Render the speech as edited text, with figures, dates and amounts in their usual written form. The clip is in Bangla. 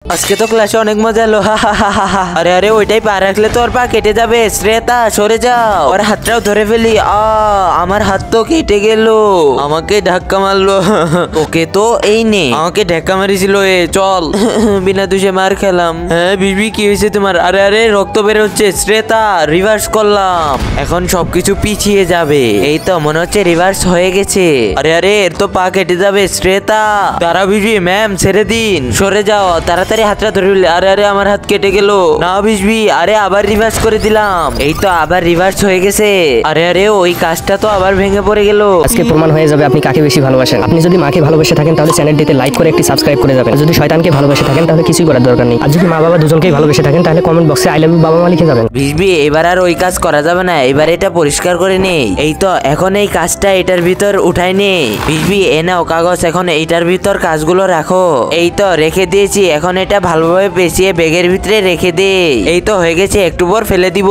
আজকে তো ক্লাসে অনেক মজা এলো। আরে আরে ওইটাই পা রাখলে তো ওর পা কেটে যাবে। শ্রেতা সরে যাও, ওর হাতটাও ধরে ফেলি। আমার হাত তো কেটে গেল, আমাকে ধাক্কা মারলো। ওকে তো এই নে, আমাকে ধাক্কা মারিছিল। চল। বিনা দোষে মার খেলাম। হ্যাঁ বিবি কি হয়েছে তোমার? আরে আরে রক্ত বের হচ্ছে। শ্রেতা রিভার্স করলাম, এখন সবকিছু পিছিয়ে যাবে। এই তো মনে হচ্ছে রিভার্স হয়ে গেছে। আরে আরে এর তো পা কেটে যাবে। শ্রেতা তারা বিবি ম্যাম ছেড়ে দিন, সরে যাও তাড়াতাড়ি, হাতটা ধরে। আরে আরে আমার হাত কেটে গেল। না বিজবি, আরে আবার রিভার্স করে দিলাম। এই তো আবার রিভার্স হয়ে গেছে। আরে আরে ওই কাজটা তো আবার ভেঙে পড়ে গেল। আজকে প্রমাণ হয়ে যাবে আপনি কাকে বেশি ভালোবাসেন। আপনি যদি মাকে ভালোবেসে থাকেন তাহলে চ্যানেলটিতে লাইক করে একটি সাবস্ক্রাইব করে যাবেন। যদি শয়তানকে ভালোবেসে থাকেন তাহলে কিছুই করার দরকার নেই। আর যদি মা বাবা দুজনকেই ভালোবেসে থাকেন তাহলে কমেন্ট বক্সে আই লাভ ইউ বাবা মা লিখে যাবেন। বিজবি এবার আর ওই কাজ করা যাবে না, এবার এটা পরিষ্কার করে নেই। এই তো এখন এই কাজটা এটার ভিতর উঠাই নেই। বিজবি এ নাও কাগজ, এখন এইটার ভিতর কাজগুলো রাখো। এই তো রেখে দিয়েছি, এখন এটা ভালোভাবে পেঁচিয়ে ব্যাগের ভিতরে রেখে দে। এই তো হয়ে গেছে, একটু পর ফেলে দিব।